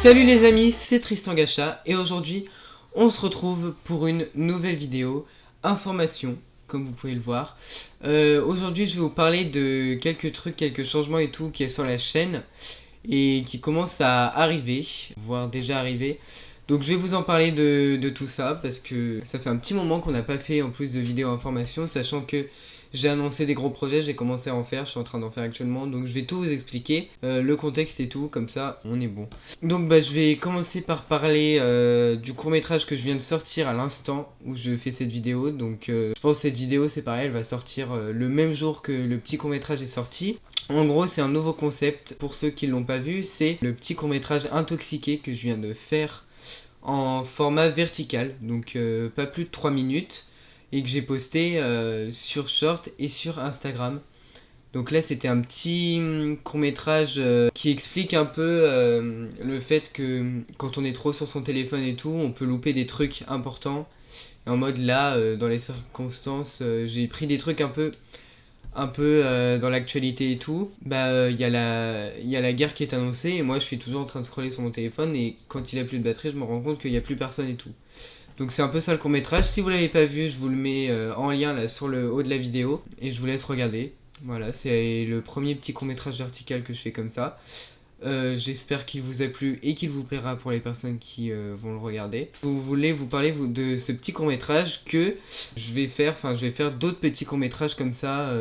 Salut les amis, c'est Tristan Gacha et aujourd'hui on se retrouve pour une nouvelle vidéo information comme vous pouvez le voir. Aujourd'hui je vais vous parler de quelques trucs, quelques changements et tout qui est sur la chaîne et qui commencent à arriver, voire déjà arriver. Donc je vais vous en parler de tout ça parce que ça fait un petit moment qu'on n'a pas fait en plus de vidéos information, sachant que j'ai annoncé des gros projets, j'ai commencé à en faire, je suis en train d'en faire actuellement, donc je vais tout vous expliquer, le contexte et tout, comme ça on est bon. Donc je vais commencer par parler du court-métrage que je viens de sortir à l'instant où je fais cette vidéo. Donc je pense que cette vidéo c'est pareil, elle va sortir le même jour que le petit court-métrage est sorti. En gros c'est un nouveau concept, pour ceux qui l'ont pas vu, c'est le petit court-métrage Intoxiqué que je viens de faire en format vertical, donc pas plus de 3 minutes. Et que j'ai posté sur Short et sur Instagram. Donc là c'était un petit court-métrage qui explique un peu le fait que quand on est trop sur son téléphone et tout, on peut louper des trucs importants. Et en mode là, dans les circonstances, j'ai pris des trucs un peu dans l'actualité et tout. Il y a la guerre qui est annoncée et moi je suis toujours en train de scroller sur mon téléphone et quand il a plus de batterie, je me rends compte qu'il n'y a plus personne et tout. Donc c'est un peu ça le court-métrage. Si vous l'avez pas vu, je vous le mets en lien là sur le haut de la vidéo et je vous laisse regarder. Voilà, c'est le premier petit court-métrage vertical que je fais comme ça. J'espère qu'il vous a plu et qu'il vous plaira pour les personnes qui vont le regarder. Vous voulez vous parler de ce petit court-métrage que je vais faire d'autres petits courts-métrages comme ça.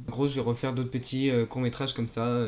En gros, je vais refaire d'autres petits courts-métrages comme ça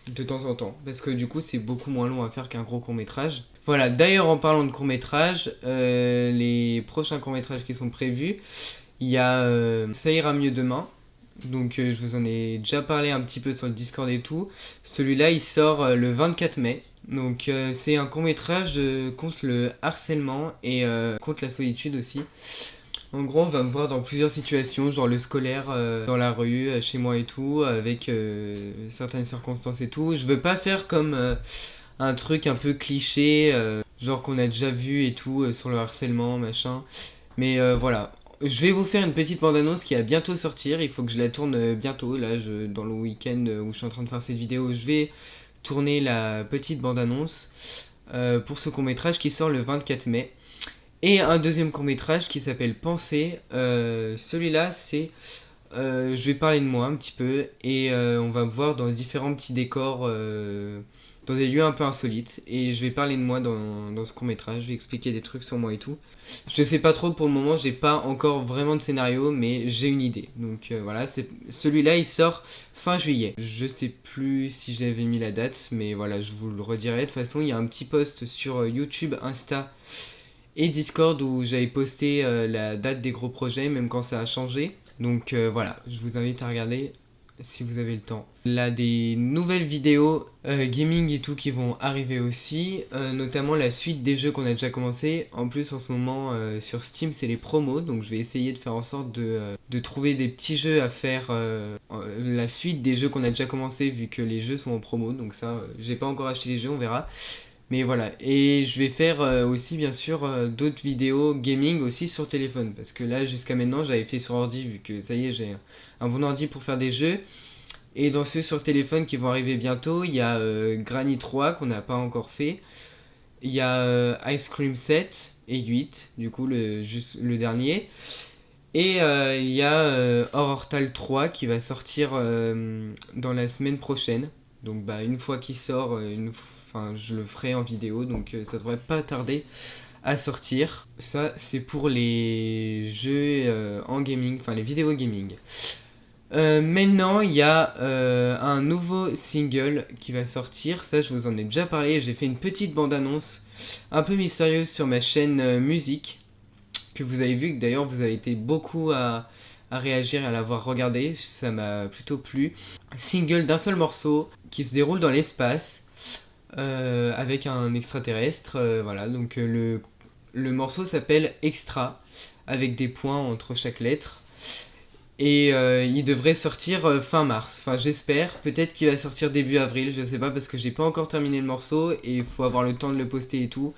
de temps en temps. Parce que du coup, c'est beaucoup moins long à faire qu'un gros court-métrage. Voilà, d'ailleurs en parlant de courts-métrages, les prochains courts-métrages qui sont prévus, il y a Ça ira mieux demain. Donc je vous en ai déjà parlé un petit peu sur le Discord et tout. Celui-là il sort le 24 mai. Donc c'est un court-métrage contre le harcèlement et contre la solitude aussi. En gros on va me voir dans plusieurs situations, genre le scolaire, dans la rue, chez moi et tout, avec certaines circonstances et tout. Je veux pas faire comme un truc un peu cliché, genre qu'on a déjà vu et tout, sur le harcèlement, machin. Mais voilà. Je vais vous faire une petite bande-annonce qui va bientôt sortir, il faut que je la tourne bientôt, là, dans le week-end où je suis en train de faire cette vidéo, je vais tourner la petite bande-annonce pour ce court-métrage qui sort le 24 mai. Et un deuxième court-métrage qui s'appelle Penser, celui-là c'est... je vais parler de moi un petit peu et on va me voir dans différents petits décors, dans des lieux un peu insolites et je vais parler de moi dans ce court-métrage, je vais expliquer des trucs sur moi et tout. Je sais pas trop pour le moment, j'ai pas encore vraiment de scénario mais j'ai une idée. Donc voilà, celui-là il sort fin juillet. Je sais plus si j'avais mis la date mais voilà, je vous le redirai. De toute façon, il y a un petit post sur YouTube, Insta et Discord où j'avais posté la date des gros projets même quand ça a changé. Donc voilà, je vous invite à regarder si vous avez le temps. Là, des nouvelles vidéos gaming et tout qui vont arriver aussi, notamment la suite des jeux qu'on a déjà commencé. En plus, en ce moment, sur Steam, c'est les promos, donc je vais essayer de faire en sorte de trouver des petits jeux à faire, la suite des jeux qu'on a déjà commencé, vu que les jeux sont en promo, donc ça, j'ai pas encore acheté les jeux, on verra. Mais voilà, et je vais faire aussi bien sûr d'autres vidéos gaming aussi sur téléphone. Parce que là jusqu'à maintenant j'avais fait sur ordi vu que ça y est j'ai un bon ordi pour faire des jeux. Et dans ceux sur téléphone qui vont arriver bientôt, il y a Granny 3 qu'on n'a pas encore fait. Il y a Ice Cream 7 et 8, du coup le dernier. Et il y a Horrortal 3 qui va sortir dans la semaine prochaine. Donc une fois qu'il sort, je le ferai en vidéo, donc ça devrait pas tarder à sortir. Ça, c'est pour les jeux en gaming, enfin les vidéos gaming. Maintenant, il y a un nouveau single qui va sortir. Ça, je vous en ai déjà parlé. J'ai fait une petite bande-annonce un peu mystérieuse sur ma chaîne musique que vous avez vu, que d'ailleurs vous avez été beaucoup à réagir et à l'avoir regardé. Ça m'a plutôt plu. Single d'un seul morceau qui se déroule dans l'espace. Avec un extraterrestre, voilà, donc le morceau s'appelle Extra, avec des points entre chaque lettre, et il devrait sortir fin mars, enfin j'espère, peut-être qu'il va sortir début avril, je sais pas, parce que j'ai pas encore terminé le morceau, et il faut avoir le temps de le poster et tout.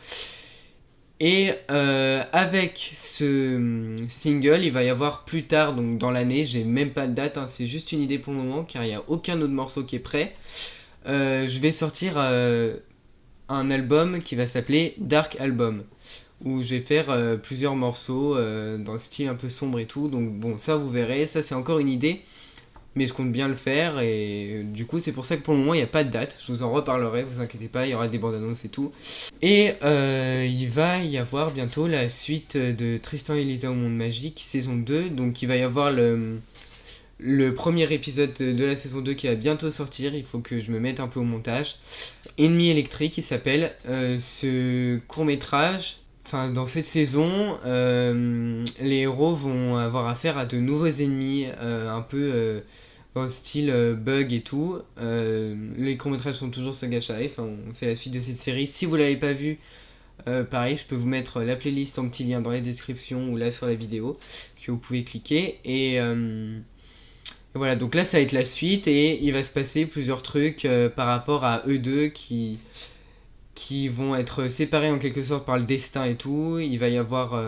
Et avec ce single, il va y avoir plus tard, donc dans l'année, j'ai même pas de date, hein, c'est juste une idée pour le moment, car il n'y a aucun autre morceau qui est prêt. Je vais sortir un album qui va s'appeler Dark Album, où je vais faire plusieurs morceaux dans le style un peu sombre et tout. Donc bon, ça vous verrez, ça c'est encore une idée, mais je compte bien le faire et du coup c'est pour ça que pour le moment il n'y a pas de date. Je vous en reparlerai, vous inquiétez pas, il y aura des bandes annonces et tout. Et il va y avoir bientôt la suite de Tristan et Elisa au monde magique, saison 2. Donc il va y avoir le premier épisode de la saison 2 qui va bientôt sortir, il faut que je me mette un peu au montage. Ennemi électrique il s'appelle, ce court métrage. Enfin, dans cette saison, les héros vont avoir affaire à de nouveaux ennemis, un peu dans le style bug et tout. Les courts-métrages sont toujours sur Gacha Life, hein, on fait la suite de cette série. Si vous l'avez pas vu, pareil, je peux vous mettre la playlist en petit lien dans la description ou là sur la vidéo, que vous pouvez cliquer. Et voilà, donc là ça va être la suite et il va se passer plusieurs trucs par rapport à eux deux qui vont être séparés en quelque sorte par le destin et tout. Il va y avoir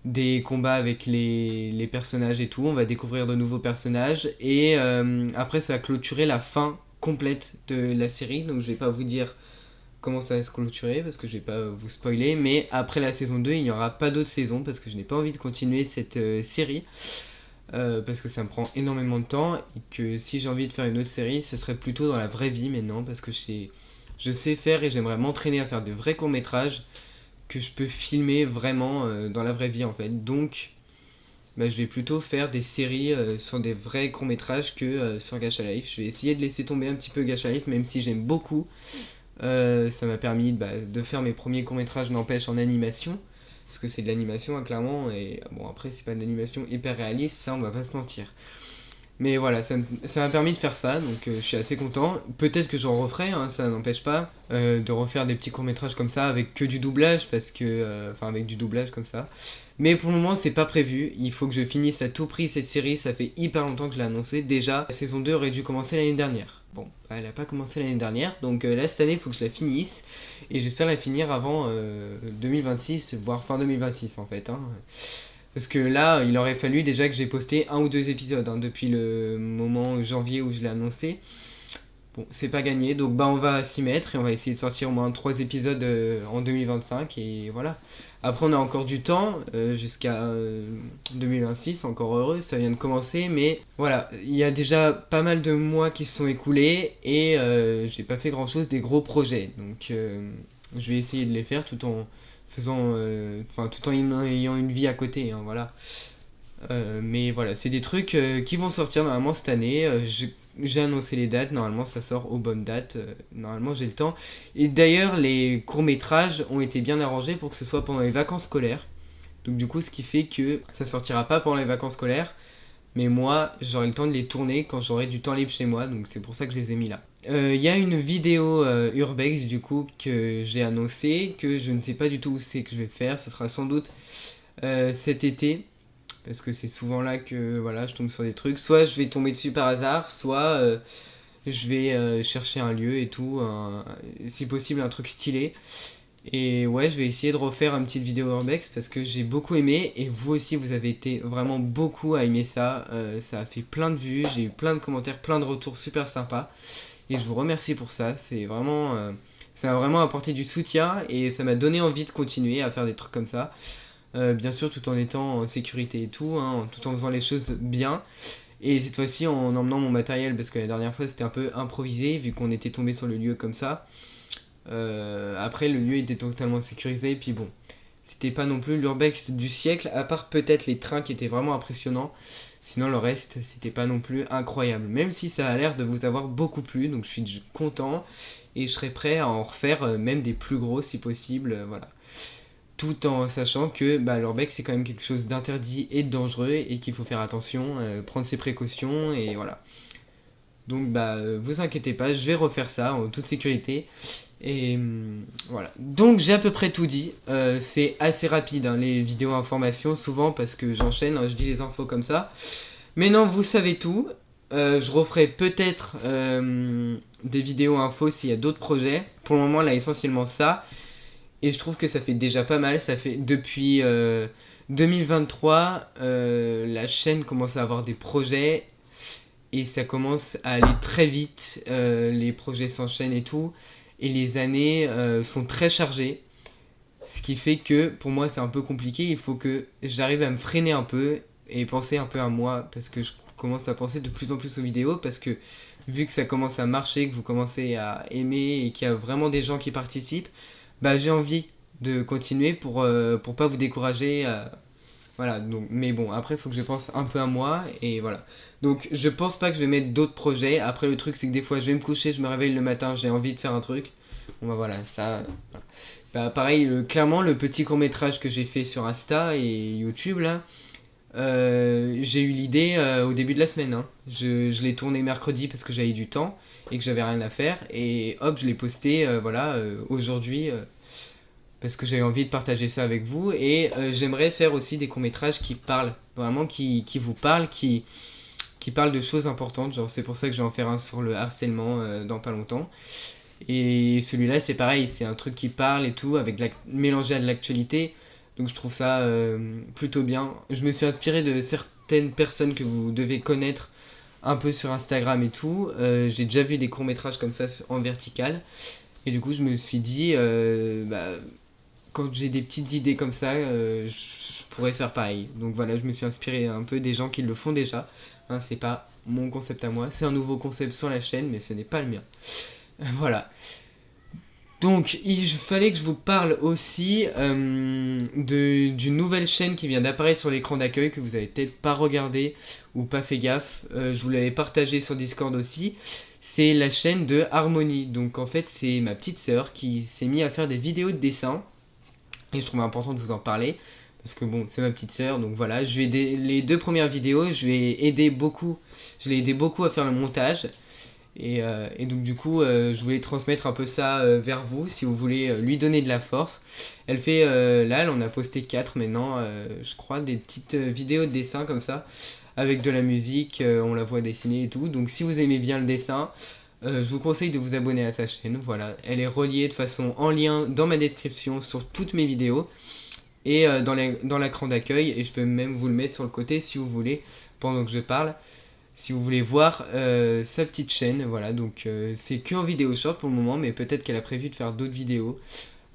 des combats avec les personnages et tout. On va découvrir de nouveaux personnages. Et après, ça va clôturer la fin complète de la série. Donc, je vais pas vous dire comment ça va se clôturer parce que je vais pas vous spoiler. Mais après la saison 2, il n'y aura pas d'autres saisons parce que je n'ai pas envie de continuer cette série. Parce que ça me prend énormément de temps. Et que si j'ai envie de faire une autre série, ce serait plutôt dans la vraie vie maintenant parce que je sais faire et j'aimerais m'entraîner à faire de vrais courts-métrages que je peux filmer vraiment dans la vraie vie en fait. Donc je vais plutôt faire des séries sur des vrais courts-métrages que sur Gacha Life. Je vais essayer de laisser tomber un petit peu Gacha Life même si j'aime beaucoup. Ça m'a permis de faire mes premiers courts-métrages n'empêche en animation. Parce que c'est de l'animation hein, clairement. Et bon après c'est pas de l'animation hyper réaliste, ça on va pas se mentir. Mais voilà, ça m'a permis de faire ça, donc je suis assez content. Peut-être que j'en referai, hein, ça n'empêche pas de refaire des petits courts-métrages comme ça avec que du doublage, parce que. Enfin, avec du doublage comme ça. Mais pour le moment, c'est pas prévu. Il faut que je finisse à tout prix cette série, ça fait hyper longtemps que je l'ai annoncé. Déjà, la saison 2 aurait dû commencer l'année dernière. Bon, elle a pas commencé l'année dernière, donc là cette année, il faut que je la finisse. Et j'espère la finir avant 2026, voire fin 2026 en fait. Hein. Parce que là, il aurait fallu déjà que j'ai posté 1 ou 2 épisodes hein, depuis le moment janvier où je l'ai annoncé. Bon, c'est pas gagné, donc on va s'y mettre et on va essayer de sortir au moins 3 épisodes en 2025 et voilà. Après, on a encore du temps jusqu'à 2026, encore heureux, ça vient de commencer, mais voilà, il y a déjà pas mal de mois qui se sont écoulés et j'ai pas fait grand chose des gros projets. Donc, je vais essayer de les faire tout en faisant tout en ayant une vie à côté hein, voilà mais voilà c'est des trucs qui vont sortir normalement cette année j'ai annoncé les dates, normalement ça sort aux bonnes dates, normalement j'ai le temps et d'ailleurs les courts-métrages ont été bien arrangés pour que ce soit pendant les vacances scolaires donc du coup ce qui fait que ça sortira pas pendant les vacances scolaires mais moi j'aurai le temps de les tourner quand j'aurai du temps libre chez moi donc c'est pour ça que je les ai mis là. Y a une vidéo Urbex du coup que j'ai annoncé, que je ne sais pas du tout où c'est que je vais faire, ce sera sans doute cet été, parce que c'est souvent là que voilà, je tombe sur des trucs, soit je vais tomber dessus par hasard, soit je vais chercher un lieu et tout, si possible un truc stylé. Et ouais, je vais essayer de refaire une petite vidéo Urbex parce que j'ai beaucoup aimé et vous aussi vous avez été vraiment beaucoup à aimer ça. Ça a fait plein de vues, j'ai eu plein de commentaires, plein de retours super sympas. Et je vous remercie pour ça, ça m'a vraiment apporté du soutien et ça m'a donné envie de continuer à faire des trucs comme ça. Bien sûr tout en étant en sécurité et tout, hein, tout en faisant les choses bien. Et cette fois-ci en emmenant mon matériel parce que la dernière fois c'était un peu improvisé vu qu'on était tombé sur le lieu comme ça. Après le lieu était totalement sécurisé et puis bon, c'était pas non plus l'urbex du siècle à part peut-être les trains qui étaient vraiment impressionnants. Sinon le reste c'était pas non plus incroyable, même si ça a l'air de vous avoir beaucoup plu, donc je suis content et je serai prêt à en refaire même des plus gros si possible, voilà. Tout en sachant que l'urbex c'est quand même quelque chose d'interdit et de dangereux et qu'il faut faire attention, prendre ses précautions et voilà. Donc vous inquiétez pas, je vais refaire ça en toute sécurité. Et voilà. Donc j'ai à peu près tout dit. C'est assez rapide hein, les vidéos informations souvent parce que j'enchaîne, hein, je dis les infos comme ça. Mais non, vous savez tout. Je referai peut-être des vidéos infos s'il y a d'autres projets. Pour le moment là essentiellement ça. Et je trouve que ça fait déjà pas mal. Ça fait depuis 2023 la chaîne commence à avoir des projets. Et ça commence à aller très vite. Les projets s'enchaînent et tout. et les années sont très chargées. Ce qui fait que pour moi c'est un peu compliqué, il faut que j'arrive à me freiner un peu et penser un peu à moi parce que je commence à penser de plus en plus aux vidéos parce que vu que ça commence à marcher, que vous commencez à aimer et qu'il y a vraiment des gens qui participent, bah j'ai envie de continuer pour pas vous décourager. Voilà, donc, mais bon, après il faut que je pense un peu à moi et voilà. Donc je pense pas que je vais mettre d'autres projets. Après le truc c'est que des fois je vais me coucher, je me réveille le matin, j'ai envie de faire un truc. Bon bah voilà, ça. Voilà. Bah pareil, clairement le petit court métrage que j'ai fait sur Insta et YouTube là, j'ai eu l'idée au début de la semaine. Hein. Je l'ai tourné mercredi parce que j'avais du temps et que j'avais rien à faire. Et hop, je l'ai posté aujourd'hui parce que j'avais envie de partager ça avec vous. Et j'aimerais faire aussi des courts métrages qui parlent, vraiment qui vous parlent, qui parlent de choses importantes. Genre c'est pour ça que je vais en faire un sur le harcèlement dans pas longtemps. Et celui-là, c'est pareil, c'est un truc qui parle et tout, mélangé à de l'actualité. Donc je trouve ça plutôt bien. Je me suis inspiré de certaines personnes que vous devez connaître un peu sur Instagram et tout. J'ai déjà vu des courts-métrages comme ça en vertical. Et du coup, je me suis dit, quand j'ai des petites idées comme ça, je pourrais faire pareil. Donc voilà, je me suis inspiré un peu des gens qui le font déjà. Hein, c'est pas mon concept à moi, c'est un nouveau concept sur la chaîne, mais ce n'est pas le mien. Voilà. Donc, il fallait que je vous parle aussi d'une nouvelle chaîne qui vient d'apparaître sur l'écran d'accueil que vous avez peut-être pas regardé ou pas fait gaffe. Je vous l'avais partagé sur Discord aussi. C'est la chaîne de Harmonie. Donc, en fait, c'est ma petite sœur qui s'est mise à faire des vidéos de dessin. Et je trouvais important de vous en parler. Parce que bon, c'est ma petite sœur. Donc voilà, les 2 premières vidéos, je l'ai aidé beaucoup à faire le montage. Et donc du coup, je voulais transmettre un peu ça vers vous, si vous voulez lui donner de la force. Elle fait, là, elle en a posté 4 maintenant, je crois, des petites vidéos de dessin comme ça, avec de la musique, on la voit dessiner et tout. Donc si vous aimez bien le dessin, je vous conseille de vous abonner à sa chaîne. Voilà, elle est reliée de façon en lien dans ma description sur toutes mes vidéos et dans l'écran d'accueil. Et je peux même vous le mettre sur le côté si vous voulez, pendant que je parle. Si vous voulez voir sa petite chaîne, voilà, donc c'est que en vidéo short pour le moment, mais peut-être qu'elle a prévu de faire d'autres vidéos.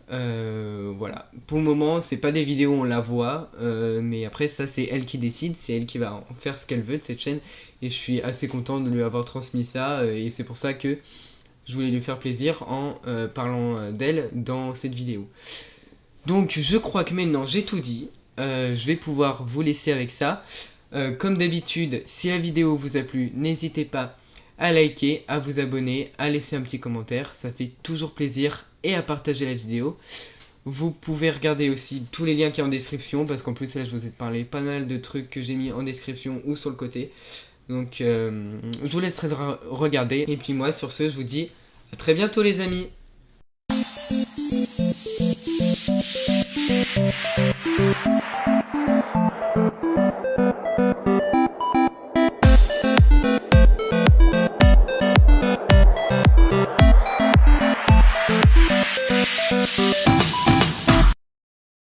Voilà, pour le moment, c'est pas des vidéos où on la voit, mais après, ça, c'est elle qui décide, c'est elle qui va en faire ce qu'elle veut de cette chaîne, et je suis assez content de lui avoir transmis ça, et c'est pour ça que je voulais lui faire plaisir en parlant d'elle dans cette vidéo. Donc, je crois que maintenant j'ai tout dit, je vais pouvoir vous laisser avec ça. Comme d'habitude, si la vidéo vous a plu, n'hésitez pas à liker, à vous abonner, à laisser un petit commentaire, ça fait toujours plaisir, et à partager la vidéo. Vous pouvez regarder aussi tous les liens qui sont en description, parce qu'en plus là je vous ai parlé pas mal de trucs que j'ai mis en description ou sur le côté. Donc je vous laisserai regarder, et puis moi sur ce je vous dis à très bientôt les amis.